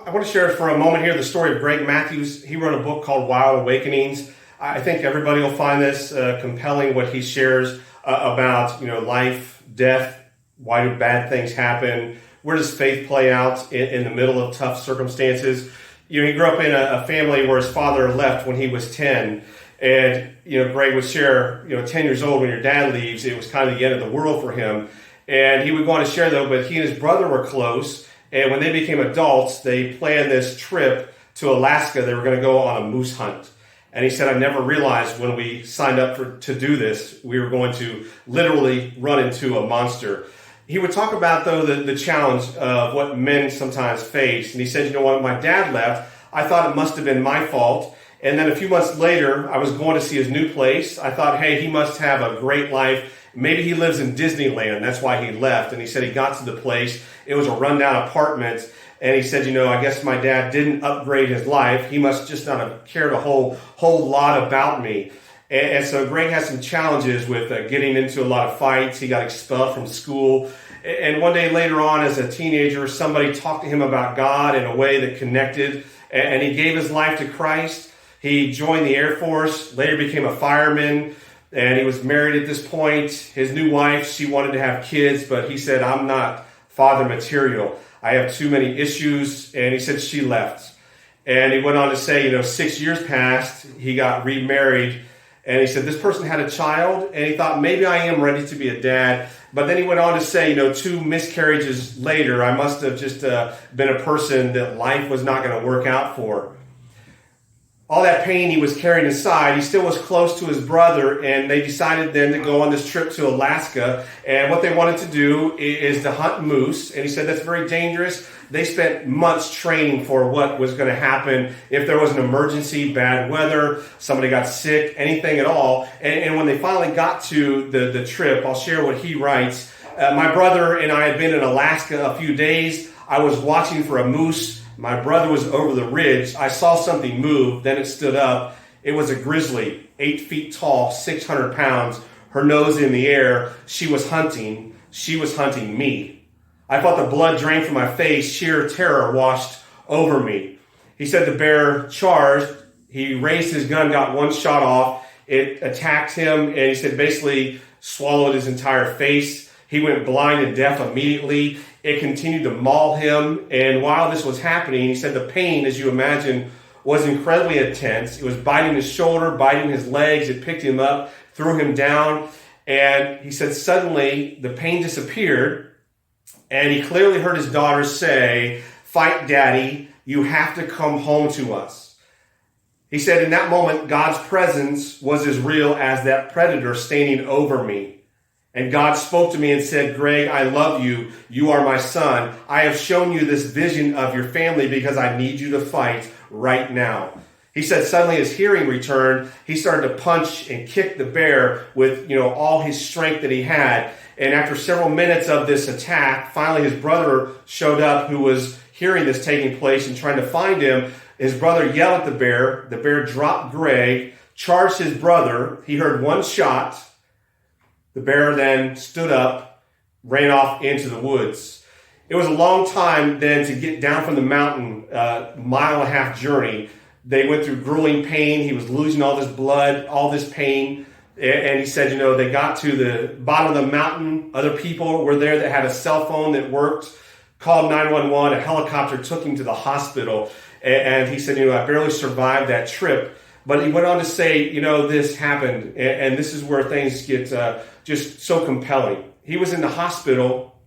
I want to share for a moment here the story of Greg Matthews. He wrote a book called Wild Awakenings. I think everybody will find this compelling, what he shares about, life, death, why do bad things happen, where does faith play out in the middle of tough circumstances. He grew up in a family where his father left when he was 10. And, Greg would share, 10 years old when your dad leaves, it was kind of the end of the world for him. And he would go on to share, though, but he and his brother were close. And when they became adults, they planned this trip to Alaska. They were going to go on a moose hunt. And he said, I never realized when we signed up to do this, we were going to literally run into a monster. He would talk about, though, the challenge of what men sometimes face. And he said, when my dad left, I thought it must have been my fault. And then a few months later, I was going to see his new place. I thought, hey, he must have a great life. Maybe he lives in Disneyland. That's why he left. And he said he got to the place. It was a rundown apartment. And he said, I guess my dad didn't upgrade his life. He must just not have cared a whole lot about me. And so Greg has some challenges with getting into a lot of fights. He got expelled from school. And one day later on, as a teenager, somebody talked to him about God in a way that connected. And he gave his life to Christ. He joined the Air Force, later became a fireman. And he was married at this point. His new wife, she wanted to have kids, but he said, I'm not father material. I have too many issues. And he said she left. And he went on to say, 6 years passed. He got remarried. And he said, this person had a child. And he thought, maybe I am ready to be a dad. But then he went on to say, 2 miscarriages later, I must have just been a person that life was not going to work out for. All that pain he was carrying inside, he still was close to his brother, and they decided then to go on this trip to Alaska. And what they wanted to do is to hunt moose. And he said that's very dangerous. They spent months training for what was going to happen if there was an emergency, bad weather, somebody got sick, anything at all. And when they finally got to the trip, I'll share what he writes. My brother and I had been in Alaska a few days. I was watching for a moose. My brother was over the ridge. I saw something move. Then it stood up. It was a grizzly, 8 feet tall, 600 pounds, her nose in the air. She was hunting. She was hunting me. I felt the blood drain from my face. Sheer terror washed over me. He said the bear charged. He raised his gun, got one shot off. It attacked him, and he said basically swallowed his entire face. He went blind and deaf immediately. It continued to maul him. And while this was happening, he said the pain, as you imagine, was incredibly intense. It was biting his shoulder, biting his legs. It picked him up, threw him down. And he said suddenly the pain disappeared. And he clearly heard his daughter say, "Fight, Daddy. You have to come home to us." He said in that moment, God's presence was as real as that predator standing over me. And God spoke to me and said, "Greg, I love you. You are my son. I have shown you this vision of your family because I need you to fight right now." He said suddenly his hearing returned. He started to punch and kick the bear with, all his strength that he had. And after several minutes of this attack, finally his brother showed up who was hearing this taking place and trying to find him. His brother yelled at the bear. The bear dropped Greg, charged his brother. He heard one shot. The bear then stood up, ran off into the woods. It was a long time then to get down from the mountain, mile and a half journey. They went through grueling pain. He was losing all this blood, all this pain. And he said, they got to the bottom of the mountain. Other people were there that had a cell phone that worked, called 911. A helicopter took him to the hospital. And he said, I barely survived that trip. But he went on to say, this happened. And this is where things get just so compelling. He was in the hospital.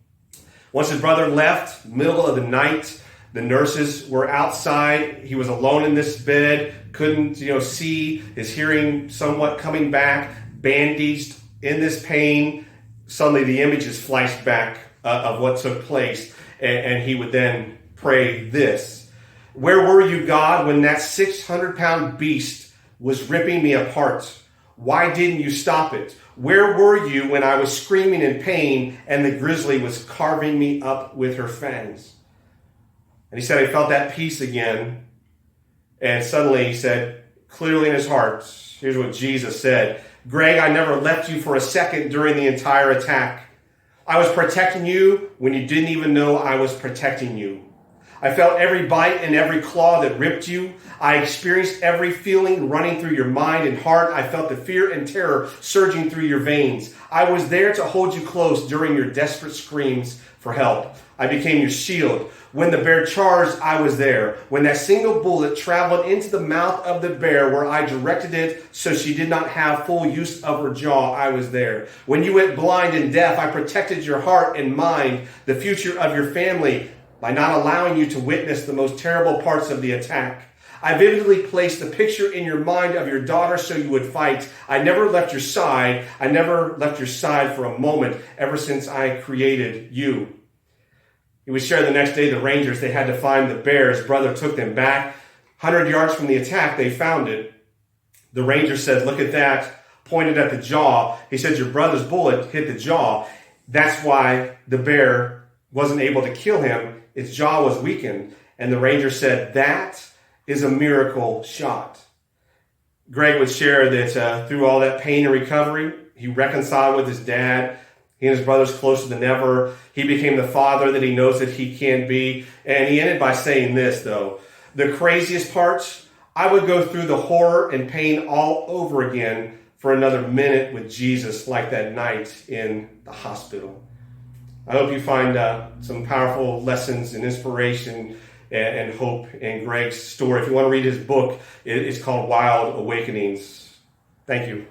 Once his brother left, middle of the night, the nurses were outside. He was alone in this bed, couldn't, see, his hearing somewhat coming back, bandaged in this pain. Suddenly the images flashed back of what took place. And he would then pray this: "Where were you, God, when that 600-pound beast was ripping me apart? Why didn't you stop it? Where were you when I was screaming in pain and the grizzly was carving me up with her fangs?" And he said he felt that peace again. And suddenly he said, clearly in his heart, here's what Jesus said: "Greg, I never left you for a second during the entire attack. I was protecting you when you didn't even know I was protecting you. I felt every bite and every claw that ripped you. I experienced every feeling running through your mind and heart. I felt the fear and terror surging through your veins. I was there to hold you close during your desperate screams for help. I became your shield. When the bear charged, I was there. When that single bullet traveled into the mouth of the bear where I directed it so she did not have full use of her jaw, I was there. When you went blind and deaf, I protected your heart and mind, the future of your family, by not allowing you to witness the most terrible parts of the attack. I vividly placed the picture in your mind of your daughter so you would fight. I never left your side. I never left your side for a moment ever since I created you. He was shared the next day, the Rangers, they had to find the bear. His brother took them back. 100 yards from the attack, they found it. The Ranger said, look at that, pointed at the jaw. He said, your brother's bullet hit the jaw. That's why the bear wasn't able to kill him. Its jaw was weakened. And the Ranger said, that is a miracle shot. Greg would share that through all that pain and recovery, he reconciled with his dad. He and his brother's closer than ever. He became the father that he knows that he can be. And he ended by saying this, though. The craziest parts, I would go through the horror and pain all over again for another minute with Jesus, like that night in the hospital. I hope you find some powerful lessons and inspiration and hope in Greg's story. If you want to read his book, it's called Wild Awakenings. Thank you.